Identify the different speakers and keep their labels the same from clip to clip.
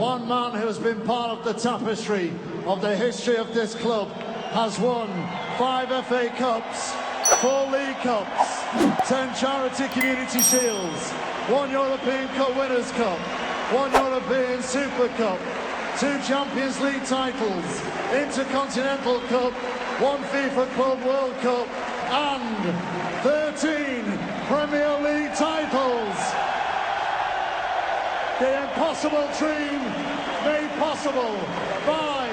Speaker 1: one man who has been part of the tapestry of the history of this club has won 5 FA Cups, 4 League Cups, 10 Charity Community Shields, 1 European Cup Winners' Cup, 1 European Super Cup, 2 Champions League titles, Intercontinental Cup, 1 FIFA Club World Cup, and 13 Premier League titles. The impossible dream made possible by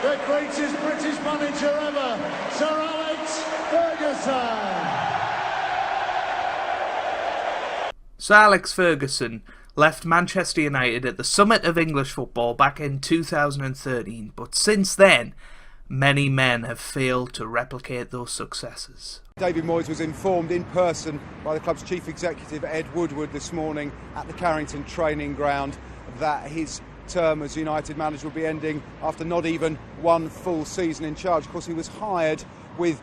Speaker 1: the greatest British manager ever, Sir Alex Ferguson.
Speaker 2: Sir Alex Ferguson left Manchester United at the summit of English football back in 2013, but since then, many men have failed to replicate those successes.
Speaker 3: David Moyes was informed in person by the club's chief executive, Ed Woodward, this morning at the Carrington training ground that his term as United manager will be ending after not even 1 full season in charge. Of course, he was hired with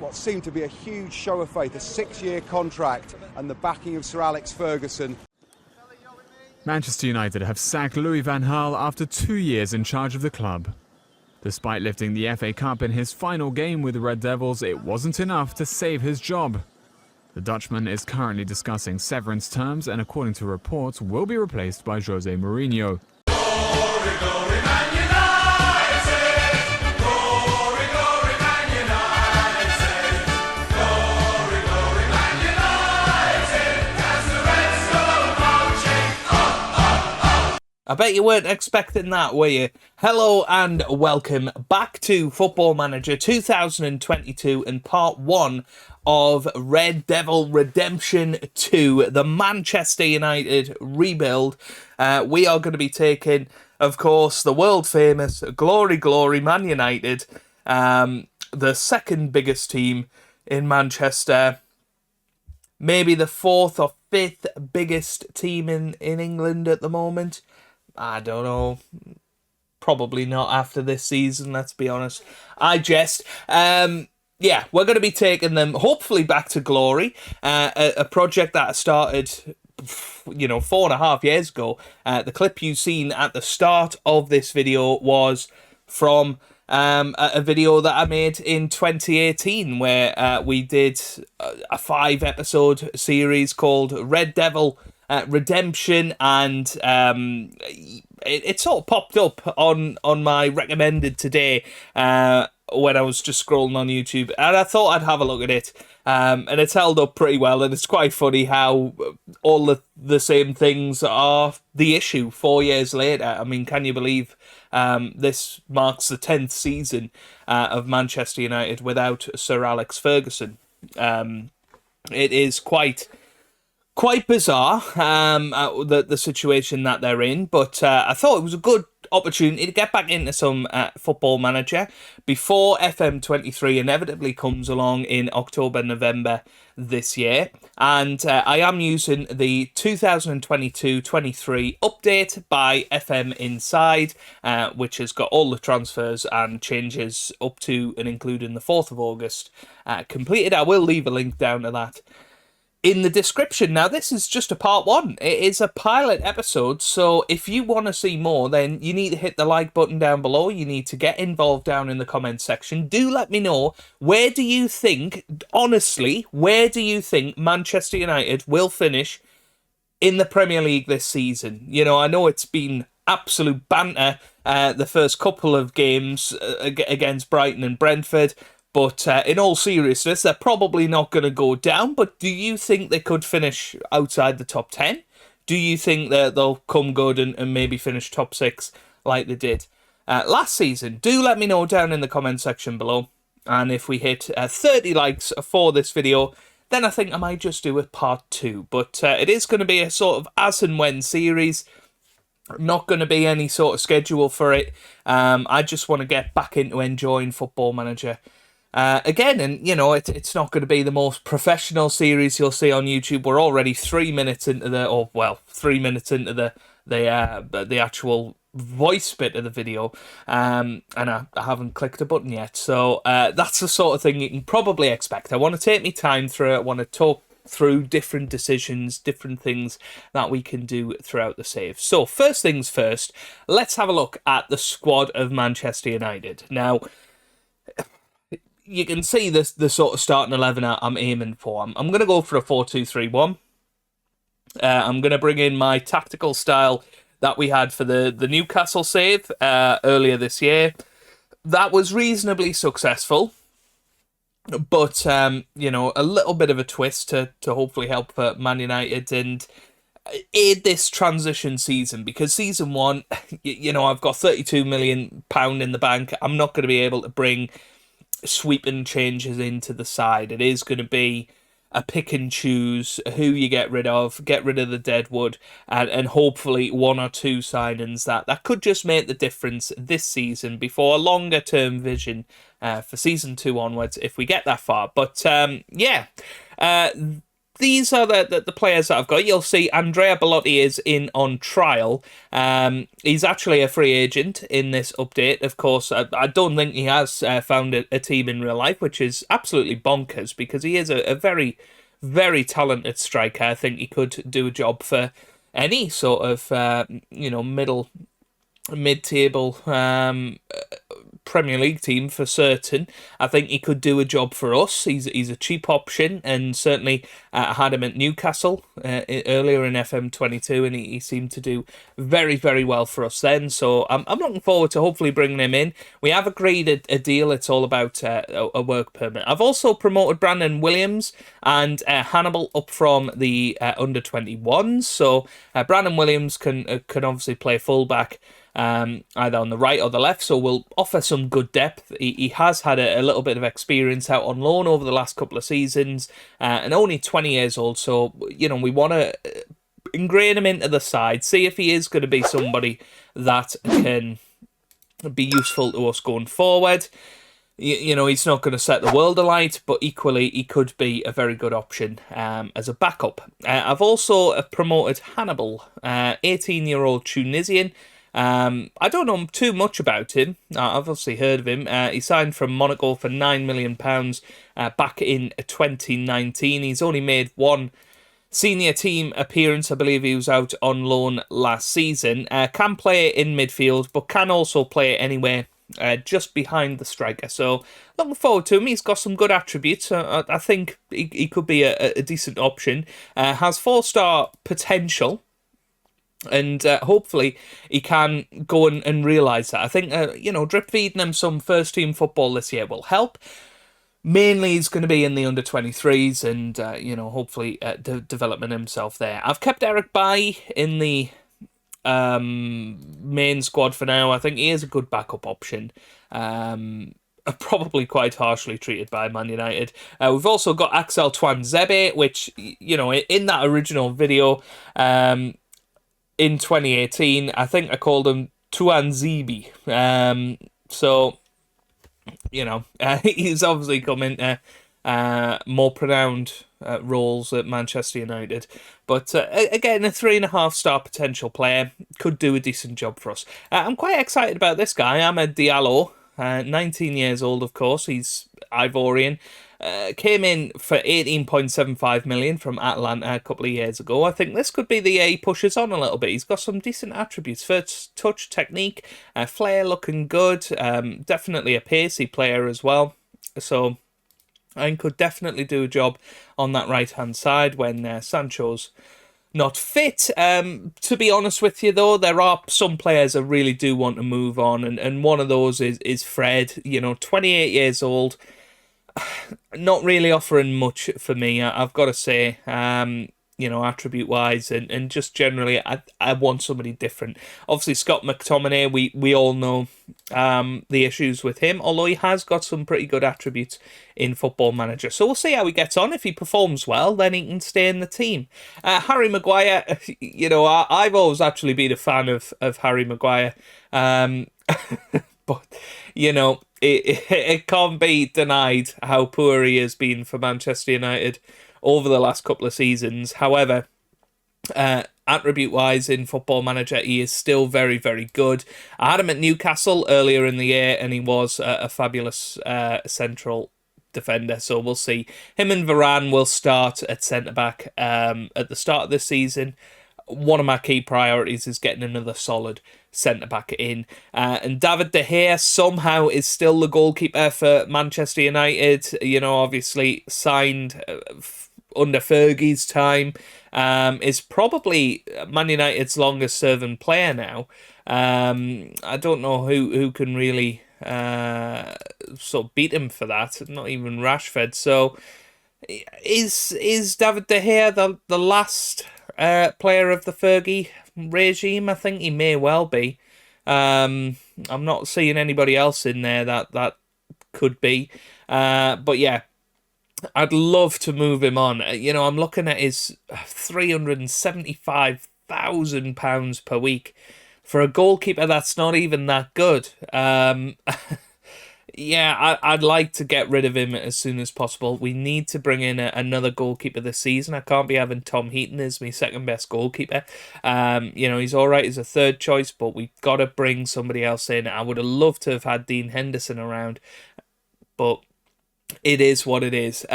Speaker 3: what seemed to be a huge show of faith, a 6-year contract and the backing of Sir Alex Ferguson.
Speaker 4: Manchester United have sacked Louis van Gaal after 2 years in charge of the club. Despite lifting the FA Cup in his final game with the Red Devils, it wasn't enough to save his job. The Dutchman is currently discussing severance terms and, according to reports, will be replaced by Jose Mourinho.
Speaker 5: Glory, glory, Man United! Glory, glory, Man United! Glory, glory, Man United! As the Reds go marching up!
Speaker 2: I bet you weren't expecting that, were you? Hello and welcome back to Football Manager 2022 and part 1 of Red Devil Redemption 2, the Manchester United rebuild. We are going to be taking, of course, the world famous Glory Glory Man United, the second biggest team in Manchester, maybe the 4th or 5th biggest team in England at the moment. I don't know. Probably not after this season, let's be honest. I jest. Yeah, we're going to be taking them, hopefully, back to glory. A project that started, 4.5 years ago. The clip you've seen at the start of this video was from a video that I made in 2018, where we did a 5-episode series called Red Devil Redemption, and it sort of popped up on my recommended today when I was just scrolling on YouTube, and I thought I'd have a look at it, and it's held up pretty well, and it's quite funny how all the same things are the issue 4 years later. I mean, can you believe this marks the 10th season of Manchester United without Sir Alex Ferguson? It is quite bizarre, the situation that they're in, but I thought it was a good opportunity to get back into some Football Manager before FM23 inevitably comes along in October, November this year. And I am using the 2022-23 update by FM Inside, which has got all the transfers and changes up to and including the 4th of August completed. I will leave a link down to that in the description. Now, this is just a part 1. It is a pilot episode, so if you want to see more, then you need to hit the like button down below. You need to get involved down in the comments section. Do let me know, where do you think, honestly, where do you think Manchester United will finish in the Premier League this season? You know, I know it's been absolute banter the first couple of games against Brighton and Brentford, but in all seriousness, they're probably not going to go down. But do you think they could finish outside the top 10? Do you think that they'll come good and maybe finish top 6 like they did last season? Do let me know down in the comment section below. And if we hit 30 likes for this video, then I think I might just do a part 2. But it is going to be a sort of as and when series. Not going to be any sort of schedule for it. I just want to get back into enjoying Football Manager again, and it's not going to be the most professional series you'll see on YouTube. We're already 3 minutes into the 3 minutes into the actual voice bit of the video, and I haven't clicked a button yet. So that's the sort of thing you can probably expect. I want to take my time through it. I want to through different decisions, different things that we can do throughout the save. So first things first, let's have a look at the squad of Manchester United. Now, you can see the sort of starting 11 I'm aiming for. I'm going to go for a 4-2-3-1. I'm going to bring in my tactical style that we had for the Newcastle save earlier this year. That was reasonably successful, but a little bit of a twist to hopefully help Man United and aid this transition season, because season one, I've got £32 million in the bank. I'm not going to be able to bring sweeping changes into the side. It is going to be a pick and choose who you get rid of the deadwood, and hopefully one or two signings that could just make the difference this season before a longer term vision for season 2 onwards, if we get that far. But these are the players that I've got. You'll see Andrea Bellotti is in on trial. He's actually a free agent in this update. Of course, I don't think he has found a team in real life, which is absolutely bonkers, because he is a very, very talented striker. I think he could do a job for any sort of mid-table Premier League team for certain. I think he could do a job for us. He's a cheap option, and certainly had him at Newcastle earlier in FM22, and he seemed to do very, very well for us then. So I'm looking forward to hopefully bringing him in. We have agreed a deal. It's all about a work permit. I've also promoted Brandon Williams and Hannibal up from the under-21s. So Brandon Williams can obviously play fullback, either on the right or the left, so will offer some good depth. He has had a little bit of experience out on loan over the last couple of seasons, and only 20 years old, so we want to ingrain him into the side, see if he is going to be somebody that can be useful to us going forward. He's not going to set the world alight, but equally he could be a very good option as a backup. I've also promoted Hannibal, 18-year-old Tunisian. I don't know too much about him. I've obviously heard of him. He signed from Monaco for £9 million back in 2019. He's only made one senior team appearance. I believe he was out on loan last season. Can play in midfield, but can also play anywhere just behind the striker. So looking forward to him. He's got some good attributes. I think he could be a decent option. Has 4-star potential. And hopefully he can go and realise that. I think, drip feeding him some first team football this year will help. Mainly he's going to be in the under-23s and, hopefully developing himself there. I've kept Eric Bailly in the main squad for now. I think he is a good backup option. Probably quite harshly treated by Man United. We've also got Axel Tuanzebe, which, in that original video, in 2018, I think I called him Tuanzebe. He's obviously come into more pronounced roles at Manchester United. But again, a 3.5-star potential player, could do a decent job for us. I'm quite excited about this guy, Ahmed Diallo. 19 years old, of course. He's Ivorian. Came in for 18.75 million from Atlanta a couple of years ago. I think this could be the year he pushes on a little bit. He's got some decent attributes. First touch, technique, flair looking good. Definitely a pacey player as well. So I think could definitely do a job on that right-hand side when Sancho's not fit. To be honest with you, though, there are some players that really do want to move on, and one of those is Fred. 28 years old. Not really offering much for me, I've got to say, attribute-wise, and just generally, I want somebody different. Obviously, Scott McTominay, we all know the issues with him, although he has got some pretty good attributes in Football Manager. So we'll see how he gets on. If he performs well, then he can stay in the team. Harry Maguire, I've always actually been a fan of Harry Maguire, but, it can't be denied how poor he has been for Manchester United over the last couple of seasons. However, attribute-wise in Football Manager, he is still very, very good. I had him at Newcastle earlier in the year, and he was a fabulous central defender. So we'll see. Him and Varane will start at centre-back at the start of this season. One of my key priorities is getting another solid centre-back in. And David De Gea somehow is still the goalkeeper for Manchester United. You know, obviously signed under Fergie's time. Is probably Man United's longest serving player now. I don't know who can really sort of beat him for that. Not even Rashford. So is David De Gea the last player of the Fergie regime? I think he may well be. I'm not seeing anybody else in there that could be. But yeah, I'd love to move him on. You know, I'm looking at his £375,000 per week for a goalkeeper that's not even that good. Yeah, I'd like to get rid of him as soon as possible. We need to bring in another goalkeeper this season. I can't be having Tom Heaton as my second best goalkeeper. You know, he's all right as a third choice, but we've got to bring somebody else in. I would have loved to have had Dean Henderson around, but it is what it is.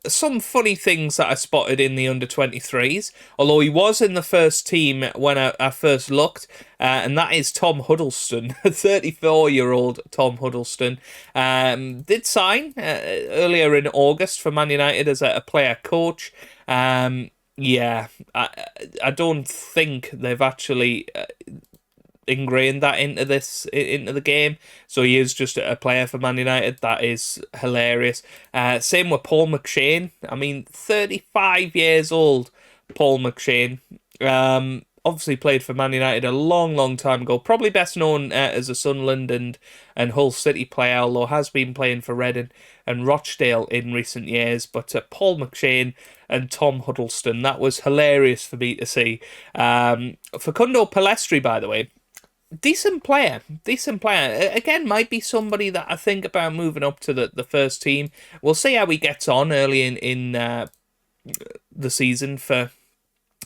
Speaker 2: Some funny things that I spotted in the under-23s, although he was in the first team when I first looked, and that is Tom Huddleston, 34-year-old Tom Huddleston. Did sign earlier in August for Man United as a player coach. Yeah, I don't think they've actually ingrained that into the game, so he is just a player for Man United. That is hilarious. Same with Paul McShane. I mean, 35 years old, Paul McShane. Obviously played for Man United a long time ago. Probably best known as a Sunderland and Hull City player, although has been playing for Reading and Rochdale in recent years. But Paul McShane and Tom Huddleston, that was hilarious for me to see. Facundo Pellistri, by the way, decent player. Again, might be somebody that I think about moving up to the first team. We'll see how he gets on early in the season for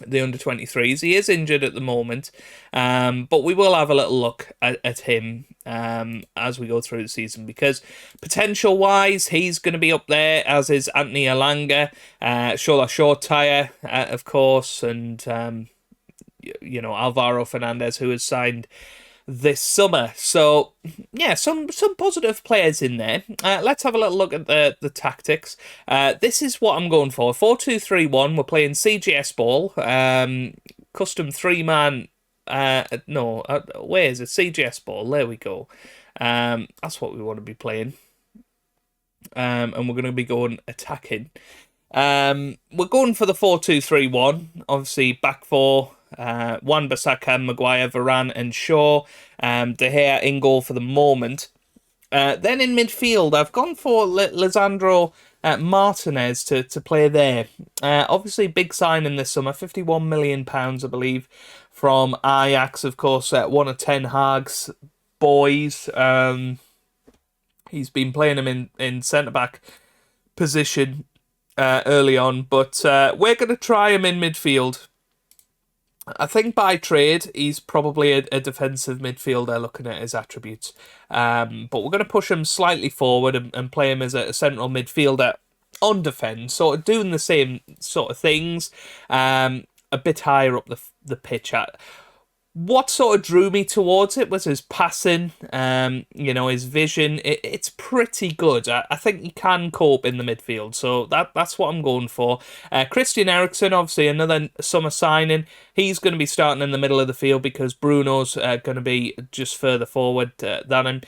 Speaker 2: the under-23s. He is injured at the moment, but we will have a little look at him as we go through the season, because potential-wise, he's going to be up there, as is Anthony Elanga, Shola Shortire, of course, and you know, Alvaro Fernandez, who has signed this summer. So yeah, some positive players in there. Let's have a little look at the tactics. This is what I'm going for. 4-2-3-1. We're playing CGS ball. Custom 3-man. Where is it? CGS ball. There we go. That's what we want to be playing. And we're going to be going attacking. We're going for the 4-2-3-1. Obviously, back four. Wan-Bissaka, Maguire, Varane and Shaw. De Gea in goal for the moment. Then in midfield, I've gone for Lisandro Martinez to play there. Obviously, big signing this summer, £51 million, I believe, from Ajax, of course, one of Ten Hag's boys. He's been playing him in centre-back position early on, but we're going to try him in midfield. I think by trade, he's probably a defensive midfielder looking at his attributes. But we're going to push him slightly forward and play him as a central midfielder on defence, sort of doing the same sort of things, a bit higher up the pitch. What sort of drew me towards it was his passing, his vision. It's pretty good. I think he can cope in the midfield, so that's what I'm going for. Christian Eriksen, obviously another summer signing. He's going to be starting in the middle of the field because Bruno's going to be just further forward than him.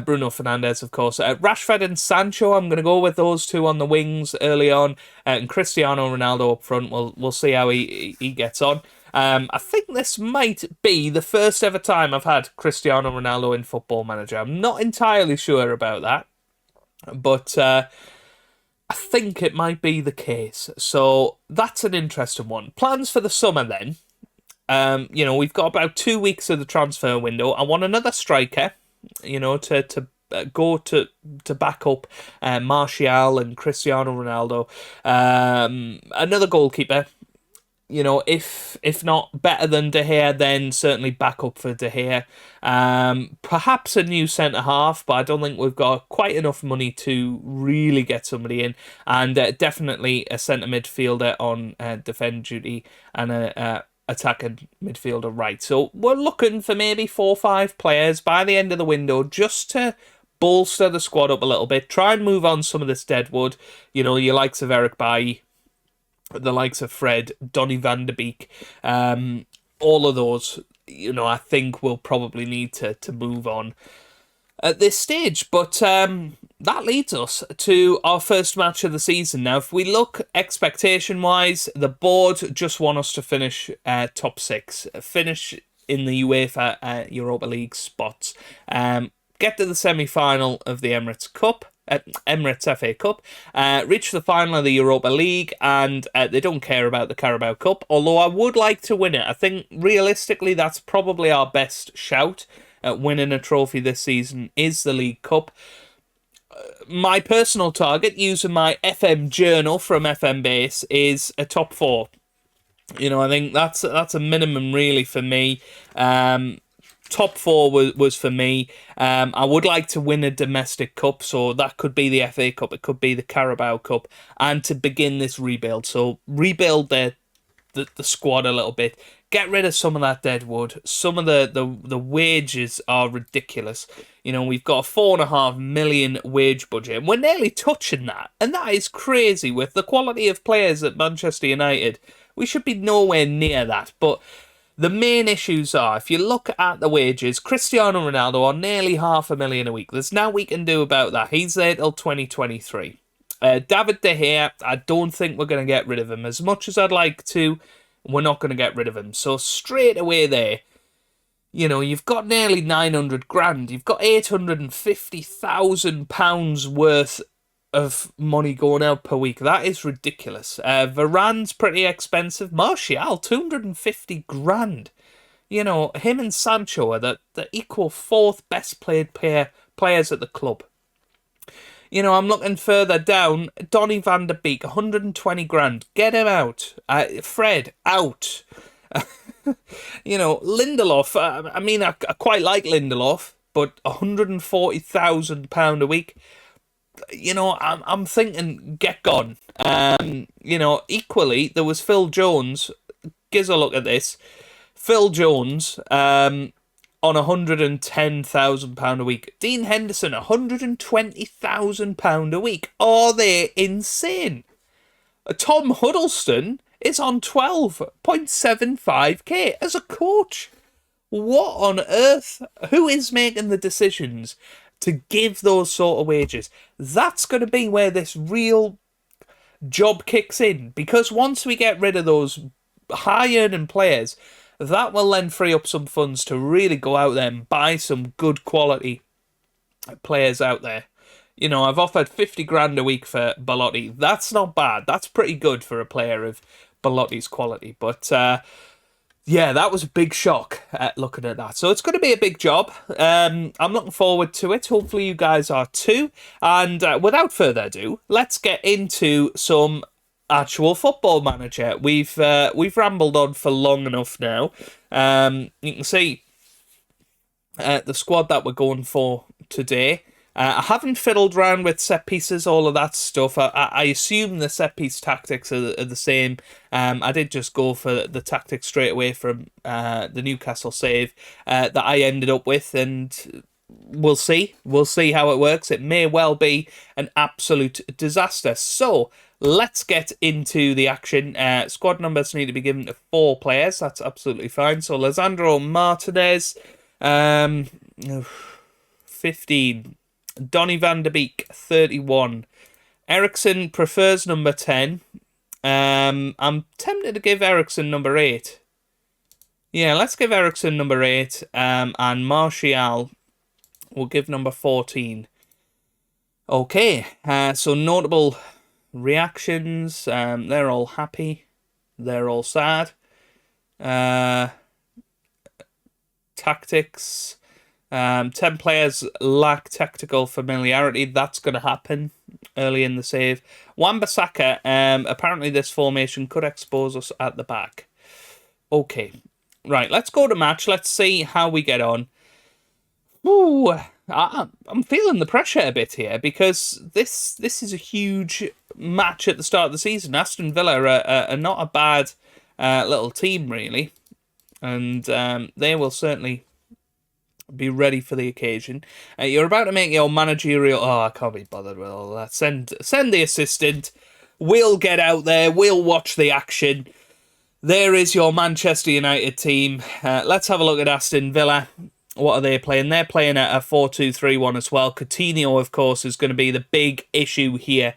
Speaker 2: Bruno Fernandes, of course. Rashford and Sancho, I'm going to go with those two on the wings early on, and Cristiano Ronaldo up front. We'll see how he gets on. I think this might be the first ever time I've had Cristiano Ronaldo in Football Manager. I'm not entirely sure about that, but I think it might be the case. So that's an interesting one. Plans for the summer then. We've got about 2 weeks of the transfer window. I want another striker, to go to back up Martial and Cristiano Ronaldo. Another goalkeeper. if not better than De Gea, then certainly back up for De Gea. Perhaps a new centre half, but I don't think we've got quite enough money to really get somebody in. And definitely a centre midfielder on defend duty and a attacking midfielder right. So we're looking for maybe 4 or 5 players by the end of the window just to bolster the squad up a little bit. Try and move on some of this deadwood. Your likes of Eric Bailly, the likes of Fred, Donny van de Beek, all of those, I think we'll probably need to move on at this stage. But that leads us to our first match of the season. Now, if we look expectation-wise, the board just want us to finish top 6, finish in the UEFA Europa League spots, get to the semi-final of the Emirates FA Cup, reach the final of the Europa League, and they don't care about the Carabao Cup, although I would like to win it. I think realistically that's probably our best shout at winning a trophy this season is the League Cup. My personal target, using my FM journal from FM Base, is a top 4. I think that's a minimum really for me. Top 4 was for me. I would like to win a domestic cup, so that could be the FA Cup, it could be the Carabao Cup, and to begin this rebuild. So rebuild the squad a little bit, get rid of some of that deadwood. Some of the wages are ridiculous. We've got a 4.5 million wage budget, and we're nearly touching that, and that is crazy with the quality of players at Manchester United. We should be nowhere near that, but the main issues are, if you look at the wages, Cristiano Ronaldo on nearly $500,000 a week. There's now we can do about that. He's there till 2023. David De Gea, I don't think we're going to get rid of him. As much as I'd like to, we're not going to get rid of him. So straight away there, you've got nearly 900 grand. You've got £850,000 worth of money going out per week. That is ridiculous. Varane's pretty expensive. Martial, 250 grand. Him and Sancho are the equal 4th best paid players at the club. I'm looking further down. Donny van de Beek, 120 grand. Get him out. Fred, out. Lindelof, I quite like Lindelof, but £140,000 a week. I'm thinking, get gone. Equally, there was Phil Jones. Gives a look at this. Phil Jones on £110,000 a week. Dean Henderson, £120,000 a week. Are they insane? Tom Huddleston is on 12.75k as a coach. What on earth? Who is making the decisions to give those sort of wages? That's going to be where this real job kicks in, because once we get rid of those high-earning players, that will then free up some funds to really go out there and buy some good quality players out there. I've offered 50 grand a week for Belotti. That's not bad. That's pretty good for a player of Belotti's quality. But yeah, that was a big shock looking at that. So it's going to be a big job. I'm looking forward to it. Hopefully you guys are too. And without further ado, let's get into some actual Football Manager. We've rambled on for long enough now. You can see the squad that we're going for today. I haven't fiddled around with set pieces, all of that stuff. I assume the set piece tactics are the same. I did just go for the tactics straight away from the Newcastle save that I ended up with, and we'll see. We'll see how it works. It may well be an absolute disaster. So let's get into the action. Squad numbers need to be given to 4 players. That's absolutely fine. So Lisandro Martinez, 15. Donny van de Beek, 31. Ericsson prefers number 10. I'm tempted to give Ericsson number 8. Yeah, let's give Ericsson number 8. And Martial will give number 14. Okay, so notable reactions. They're all happy. They're all sad. Tactics. 10 players lack tactical familiarity. That's going to happen early in the save. Wan-Bissaka, apparently this formation could expose us at the back. Okay, right, let's go to match. Let's see how we get on. Ooh, I'm feeling the pressure a bit here because this is a huge match at the start of the season. Aston Villa are not a bad little team, really. And they will certainly be ready for the occasion. You're about to make your managerial... Oh, I can't be bothered with all that. Send the assistant. We'll get out there. We'll watch the action. There is your Manchester United team. Let's have a look at Aston Villa. What are they playing? They're playing a 4-2-3-1 as well. Coutinho, of course, is going to be the big issue here.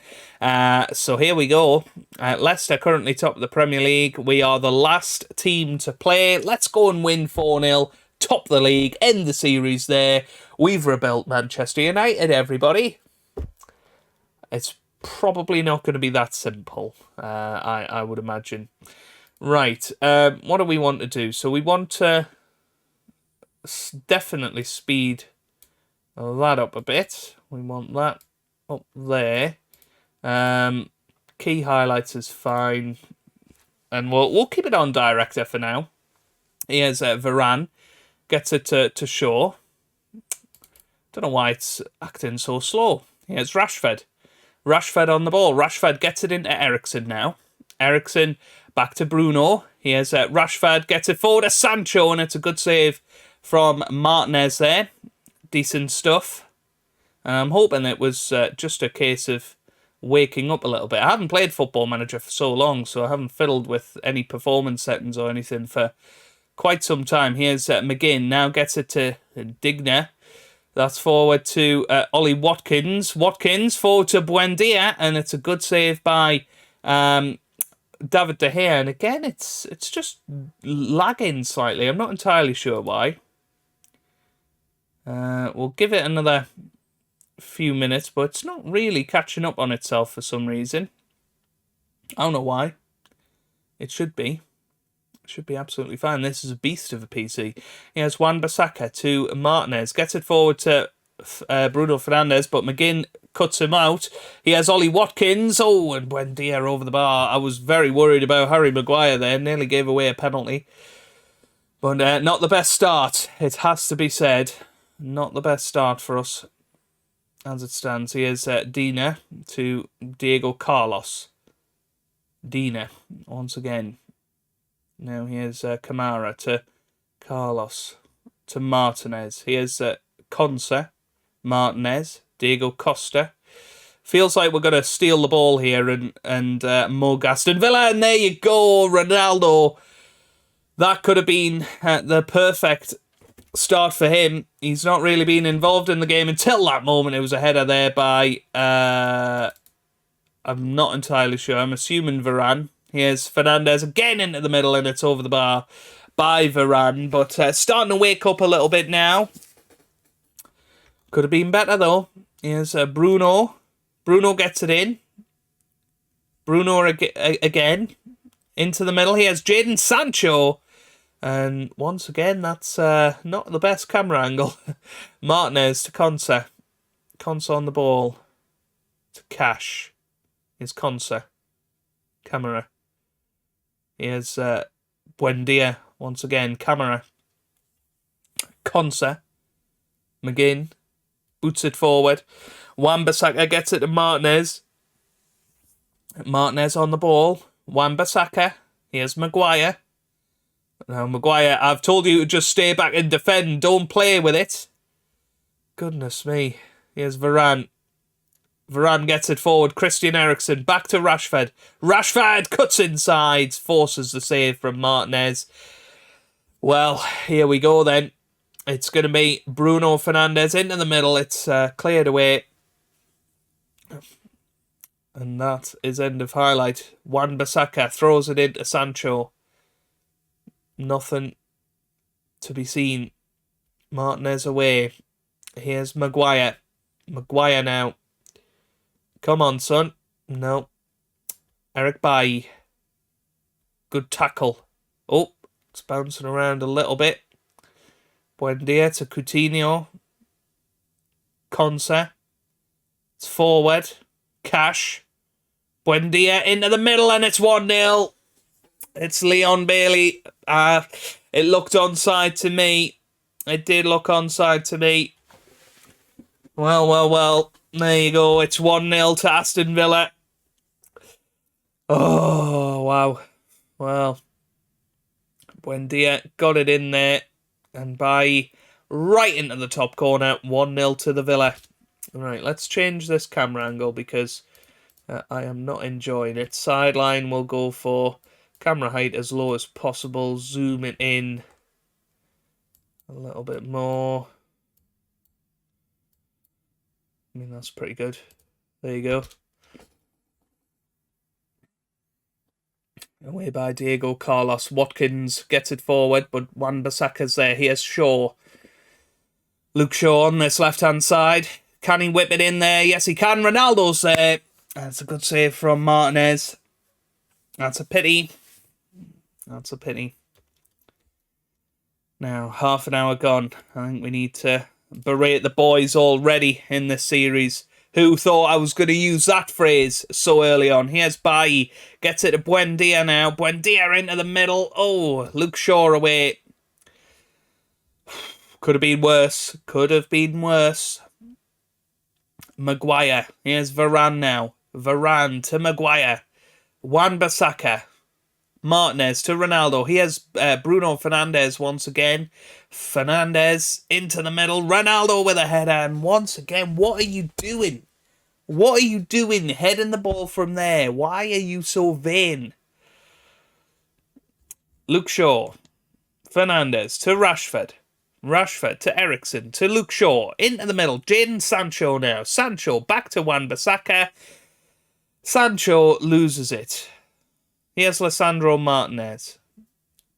Speaker 2: So here we go. Leicester currently top of the Premier League. We are the last team to play. Let's go and win 4-0. Top the league. End the series there. We've rebuilt Manchester United, everybody. It's probably not going to be that simple, I would imagine. Right. What do we want to do? So we want to... definitely speed that up a bit. We want that up there. Key highlights is fine, and we'll keep it on director for now. Here's Varane, gets it to Shaw. Don't know why it's acting so slow. Here's Rashford. Rashford on the ball. Rashford gets it into Eriksen now. Eriksen back to Bruno. Here's Rashford, gets it forward to Sancho, and it's a good save from Martinez there. Decent stuff. And I'm hoping it was just a case of waking up a little bit. I haven't played Football Manager for so long, so I haven't fiddled with any performance settings or anything for quite some time. Here's McGinn. Now gets it to Digna. That's forward to Ollie Watkins. Watkins forward to Buendia, and it's a good save by David De Gea. And again, it's just lagging slightly. I'm not entirely sure why. We'll give it another few minutes, but it's not really catching up on itself for some reason. I don't know why. It should be. It should be absolutely fine. This is a beast of a PC. Here's Wan-Bissaka to Martinez. Gets it forward to Bruno Fernandes, but McGinn cuts him out. He has Ollie Watkins. Oh, and Buendia over the bar. I was very worried about Harry Maguire there. Nearly gave away a penalty. But not the best start, it has to be said. Not the best start for us as it stands. Here's Dina to Diego Carlos. Dina, once again. Now here's Kamara to Carlos. To Martinez. Here's Consa. Martinez. Diego Costa. Feels like we're going to steal the ball here and mug Aston Villa. And there you go, Ronaldo. That could have been the perfect start for him. He's not really been involved in the game until that moment. It was a header there by... I'm not entirely sure. I'm assuming Varane. Here's Fernandes again into the middle, and it's over the bar by Varane. But starting to wake up a little bit now. Could have been better, though. Here's Bruno. Bruno gets it in. Bruno again. Into the middle. Here's Jadon Sancho. And once again, that's not the best camera angle. Martinez to Consa. Consa on the ball. To Cash. Here's Consa. Camera. Here's Buendia. Once again, Camera. Consa. McGinn. Boots it forward. Wan-Bissaka gets it to Martinez. Martinez on the ball. Wan-Bissaka. Here's Maguire. Now, Maguire, I've told you to just stay back and defend. Don't play with it. Goodness me. Here's Varane. Varane gets it forward. Christian Eriksen. Back to Rashford. Rashford cuts inside. Forces the save from Martinez. Well, here we go then. It's going to be Bruno Fernandes into the middle. It's cleared away. And that is end of highlight. Wan-Bissaka throws it into Sancho. Nothing to be seen. Martinez away. Here's Maguire. Maguire now. Come on, son. No. Eric Bailly. Good tackle. Oh, it's bouncing around a little bit. Buendia to Coutinho. Consa. It's forward. Cash. Buendia into the middle and it's 1-0. It's Leon Bailey. It looked onside to me. It did look onside to me. Well. There you go. It's 1-0 to Aston Villa. Oh, wow. Well, Buendia got it in there. And by right into the top corner, 1-0 to the Villa. Right, let's change this camera angle because I am not enjoying it. Sideline will go for camera height as low as possible. Zoom it in a little bit more. I mean, that's pretty good. There you go. Away by Diego Carlos. Watkins gets it forward, but Wan-Bissaka's there. Here's Shaw. Luke Shaw on this left-hand side. Can he whip it in there? Yes, he can. Ronaldo's there. That's a good save from Martinez. That's a pity. That's a pity. Now, half an hour gone. I think we need to berate the boys already in this series. Who thought I was going to use that phrase so early on? Here's Bailly. Gets it to Buendia now. Buendia into the middle. Oh, Luke Shaw away. Could have been worse. Could have been worse. Maguire. Here's Varane now. Varane to Maguire. Wan-Bissaka. Martinez to Ronaldo. Here's Bruno Fernandes once again. Fernandes into the middle. Ronaldo with a header. And once again, what are you doing? What are you doing heading the ball from there? Why are you so vain? Luke Shaw. Fernandes to Rashford. Rashford to Eriksen. To Luke Shaw. Into the middle. Jadon Sancho now. Sancho back to Wan-Bissaka. Sancho loses it. Here's Lisandro Martinez.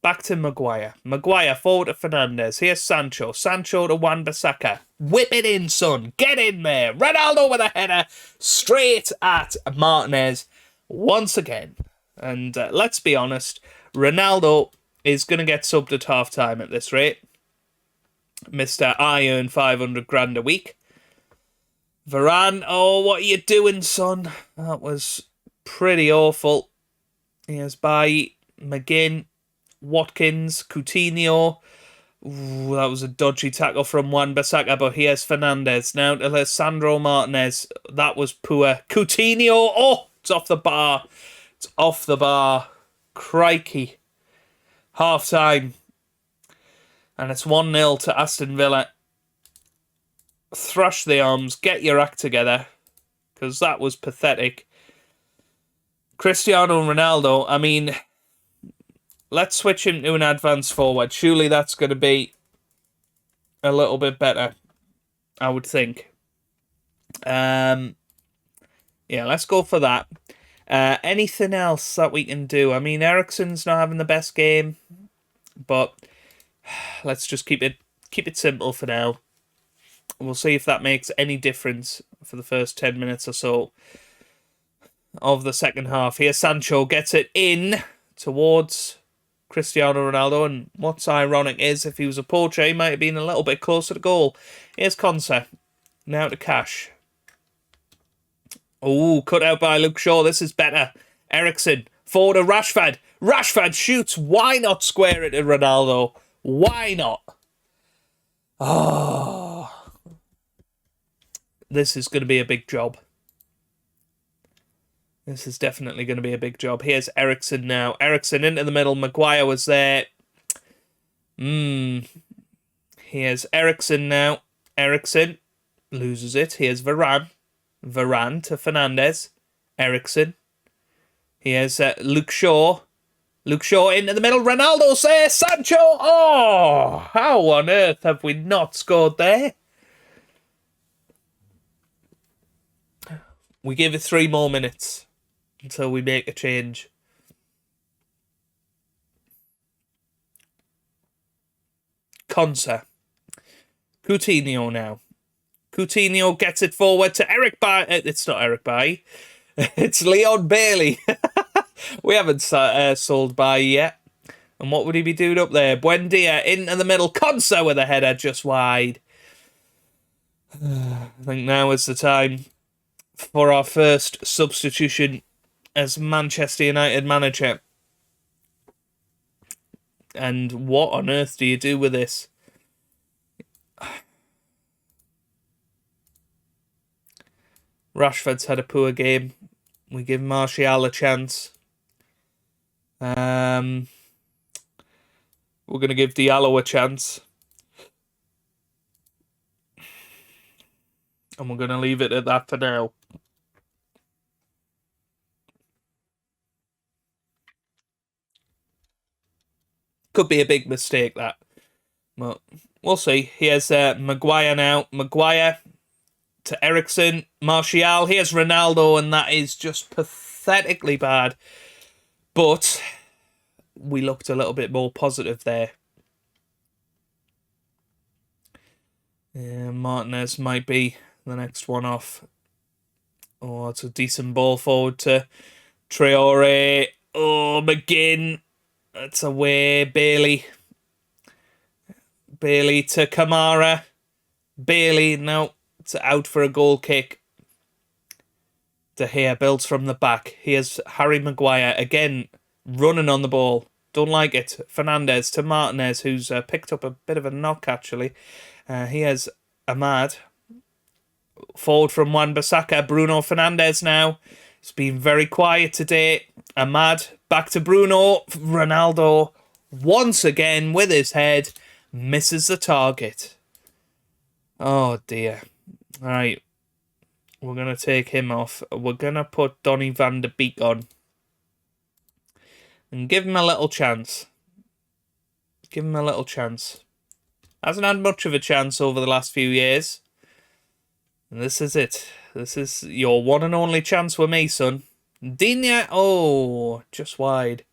Speaker 2: Back to Maguire. Maguire forward to Fernandes. Here's Sancho. Sancho to Wan-Bissaka. Whip it in, son. Get in there. Ronaldo with a header straight at Martinez once again. And let's be honest, Ronaldo is going to get subbed at half-time at this rate. Mr. I earn 500 grand a week. Varane, oh, what are you doing, son? That was pretty awful. Here's Bailly, McGinn, Watkins, Coutinho. Ooh, that was a dodgy tackle from Wan-Bissaka, but here's Fernandes. Now to Lisandro Martinez. That was poor. Coutinho, oh, it's off the bar. It's off the bar. Crikey. Half time. And it's 1-0 to Aston Villa. Thrash the arms. Get your act together. Because that was pathetic. Cristiano Ronaldo, I mean, let's switch him to an advanced forward. Surely that's going to be a little bit better, I would think. Yeah, let's go for that. Anything else that we can do? I mean, Eriksen's not having the best game, but let's just keep it simple for now. We'll see if that makes any difference for the first 10 minutes or so of the second half. Here Sancho gets it in towards Cristiano Ronaldo, and what's ironic is if he was a poacher, he might have been a little bit closer to goal. Here's Consa. Now to Cash. Oh, cut out by Luke Shaw. This is better. Eriksen. Forward to Rashford. Rashford shoots. Why not square it to Ronaldo? Why not? Oh. This is going to be a big job. This is definitely going to be a big job. Here's Eriksen now. Eriksen into the middle. Maguire was there. Here's Eriksen now. Eriksen loses it. Here's Varane. Varane to Fernandes. Eriksen. Here's Luke Shaw. Luke Shaw into the middle. Ronaldo's there. Sancho. Oh, how on earth have we not scored there? We give it 3 more minutes until we make a change. Consa. Coutinho now. Coutinho gets it forward to Eric Bailly. It's not Eric Bailly. It's Leon Bailey. We haven't sold Bailly yet. And what would he be doing up there? Buendia into the middle. Consa with a header just wide. I think now is the time for our first substitution as Manchester United manager. And what on earth do you do with this? Rashford's had a poor game. We give Martial a chance. We're going to give Diallo a chance. And we're going to leave it at that for now. Could be a big mistake, that. But we'll see. Here's Maguire now. Maguire to Eriksen. Martial. Here's Ronaldo, and that is just pathetically bad. But we looked a little bit more positive there. Martinez might be the next one off. Oh, it's a decent ball forward to Traore. Oh, McGinn. That's away. Bailey. Bailey to Kamara. Bailey, no. It's out for a goal kick. De Gea builds from the back. Here's Harry Maguire. Again, running on the ball. Don't like it. Fernandes to Martinez, who's picked up a bit of a knock, actually. Here's Ahmad. Forward from Wan-Bissaka. Bruno Fernandes now. It's been very quiet today. Ahmad back to Bruno. Ronaldo once again with his head misses the target. Oh dear. All right. We're going to take him off. We're going to put Donny van de Beek on. And give him a little chance. Give him a little chance. Hasn't had much of a chance over the last few years. And this is it. This is your one and only chance with me, son. Digne, oh, just wide.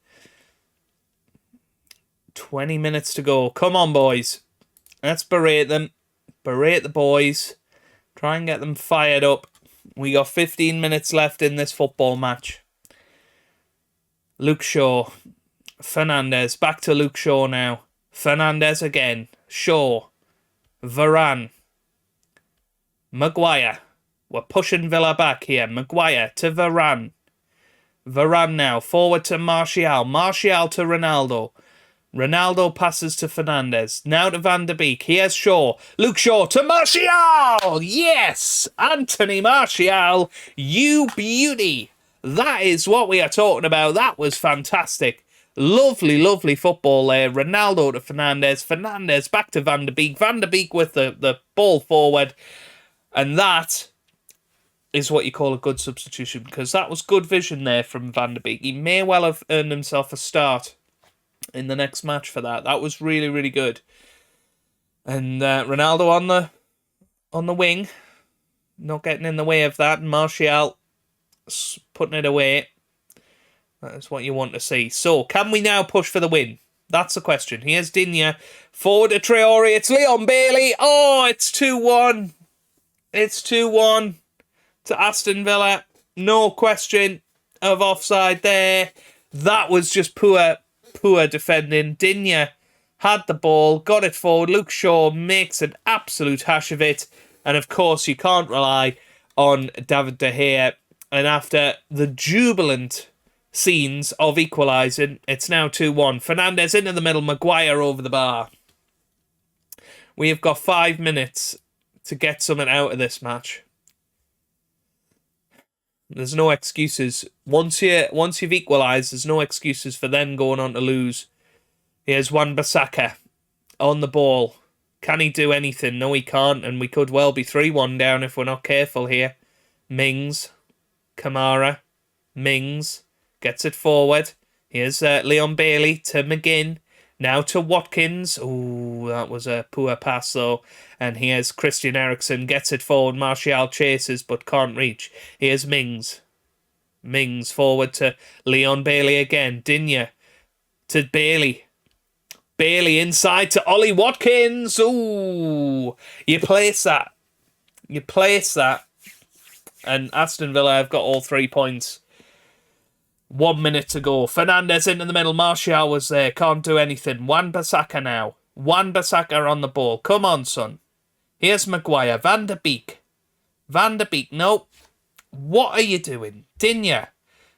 Speaker 2: 20 minutes to go. Come on, boys. Let's berate them. Berate the boys. Try and get them fired up. We got 15 minutes left in this football match. Luke Shaw. Fernandes. Back to Luke Shaw now. Fernandes again. Shaw. Varane. Maguire. We're pushing Villa back here. Maguire to Varane. Varane now. Forward to Martial. Martial to Ronaldo. Ronaldo passes to Fernandes. Now to Van de Beek. Here's Shaw. Luke Shaw to Martial! Yes! Anthony Martial, you beauty. That is what we are talking about. That was fantastic. Lovely, lovely football there. Ronaldo to Fernandes. Fernandes back to Van de Beek. Van de Beek with the ball forward. And that is what you call a good substitution, because that was good vision there from Van de Beek. He may well have earned himself a start in the next match for that. That was really, really good. And Ronaldo on the wing, not getting in the way of that. And Martial putting it away. That is what you want to see. So, can we now push for the win? That's the question. Here's Digne. Forward to Traore. It's Leon Bailey. Oh, it's 2-1. It's 2-1 to Aston Villa. No question of offside there. That was just poor defending. Digne had the ball, got it forward. Luke Shaw makes an absolute hash of it. And of course, you can't rely on David De Gea. And after the jubilant scenes of equalising, it's now 2-1. Fernandes into the middle, Maguire over the bar. We have got 5 minutes to get something out of this match. There's no excuses. Once you've equalised, there's no excuses for them going on to lose. Here's Wan-Bissaka on the ball. Can he do anything? No, he can't, and we could well be 3-1 down if we're not careful here. Mings, Kamara, Mings gets it forward. Here's Leon Bailey to McGinn. Now to Watkins. Ooh, that was a poor pass though. And here's Christian Eriksen. Gets it forward. Martial chases but can't reach. Here's Mings. Mings forward to Leon Bailey again. Digne to Bailey. Bailey inside to Ollie Watkins. Ooh. You place that. You place that. And Aston Villa have got all 3 points. 1 minute to go. Fernandez into the middle. Martial was there. Can't do anything. Wan-Bissaka now. Wan-Bissaka on the ball. Come on, son. Here's Maguire. Van der Beek. Van der Beek. Nope. What are you doing? Dinya.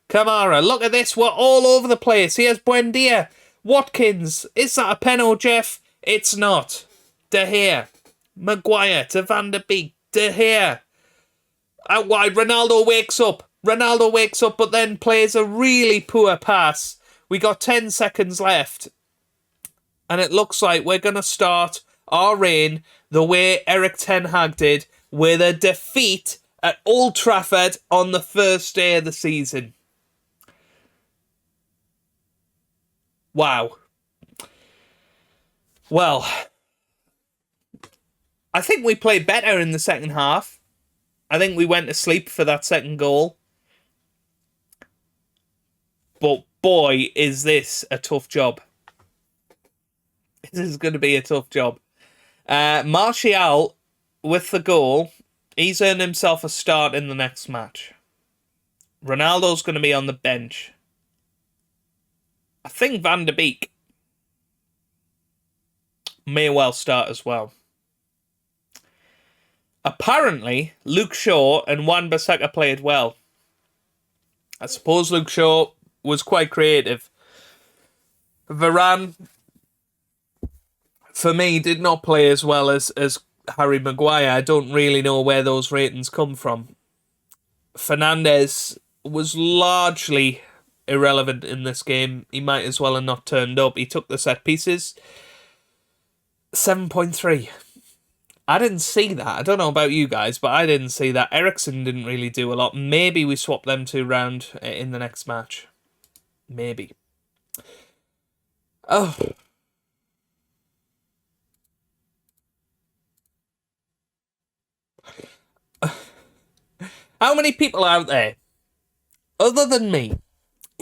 Speaker 2: Kamara. Look at this. We're all over the place. Here's Buendia. Watkins. Is that a penalty, Jeff? It's not. De Gea. Maguire to Van der Beek. De Gea. Out wide. Ronaldo wakes up. But then plays a really poor pass. We got 10 seconds left. And it looks like we're going to start our reign the way Erik ten Hag did, with a defeat at Old Trafford on the first day of the season. Wow. Well, I think we played better in the second half. I think we went to sleep for that second goal. But boy, is this a tough job. This is going to be a tough job. Martial, with the goal, he's earned himself a start in the next match. Ronaldo's going to be on the bench. I think Van der Beek may well start as well. Apparently, Luke Shaw and Wan-Bissaka played well. I suppose Luke Shaw was quite creative. Varane, for me, did not play as well as Harry Maguire. I don't really know where those ratings come from. Fernandez was largely irrelevant in this game. He might as well have not turned up. He took the set pieces. 7.3. I didn't see that. I don't know about you guys, but I didn't see that. Eriksen didn't really do a lot. Maybe we swap them two round in the next match. Maybe. Oh. How many people out there, other than me,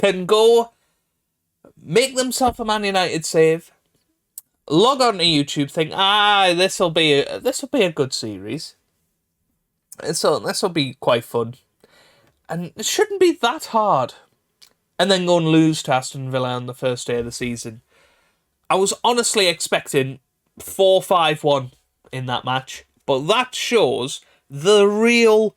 Speaker 2: can go make themselves a Man United save, log on to YouTube, think, this'll be a good series. So this'll be quite fun, and it shouldn't be that hard. And then go and lose to Aston Villa on the first day of the season. I was honestly expecting 4-5-1 in that match, but that shows the real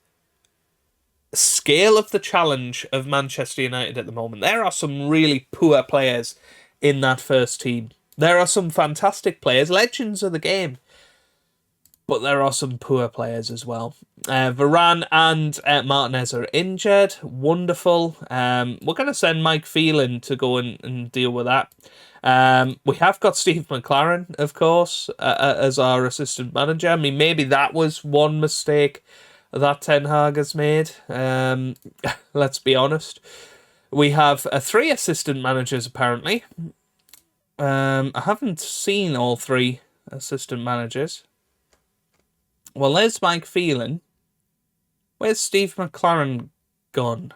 Speaker 2: scale of the challenge of Manchester United at the moment. There are some really poor players in that first team. There are some fantastic players, legends of the game, but there are some poor players as well. Varane and Martinez are injured. Wonderful. We're going to send Mike Phelan to go and deal with that. We have got Steve McLaren, of course, as our assistant manager. I mean, maybe that was one mistake that Ten Hag has made. Let's be honest. We have 3 assistant managers, apparently. I haven't seen all 3 assistant managers. Well, there's Mike Phelan. Where's Steve McLaren gone?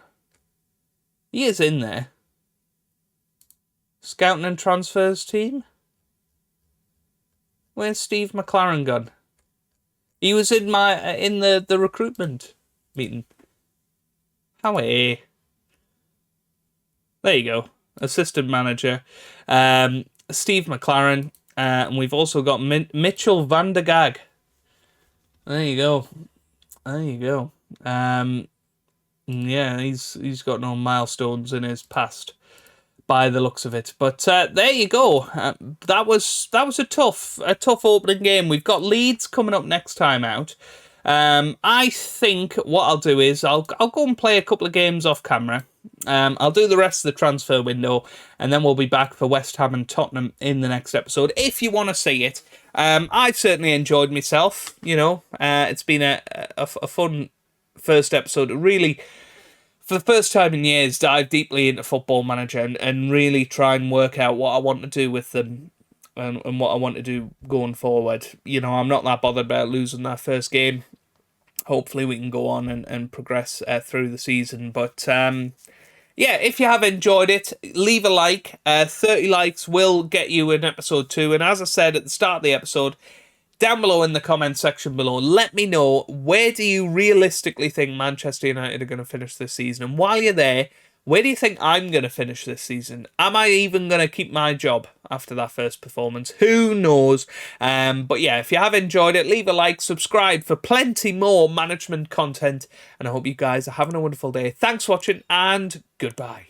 Speaker 2: He is in there. Scouting and transfers team. Where's Steve McLaren gone? He was in the recruitment meeting. Howie. There you go. Assistant manager. Steve McLaren. And we've also got Mitchell van der Gag. There you go. Yeah, he's got no milestones in his past, by the looks of it. But there you go. That was a tough opening game. We've got Leeds coming up next time out. I think what I'll do is I'll go and play a couple of games off camera. I'll do the rest of the transfer window, and then we'll be back for West Ham and Tottenham in the next episode, if you want to see it. I've certainly enjoyed myself, it's been a fun first episode. Really, for the first time in years, dive deeply into Football Manager and really try and work out what I want to do with them and what I want to do going forward. I'm not that bothered about losing that first game. Hopefully we can go on and progress through the season. But yeah, if you have enjoyed it, leave a like. 30 likes will get you in episode 2. And as I said at the start of the episode, down below in the comment section below, let me know, where do you realistically think Manchester United are going to finish this season? And while you're there, Where do you think I'm going to finish this season? Am I even going to keep my job after that first performance? Who knows? But yeah, if you have enjoyed it, leave a like, subscribe for plenty more management content, and I hope you guys are having a wonderful day. Thanks for watching, and goodbye.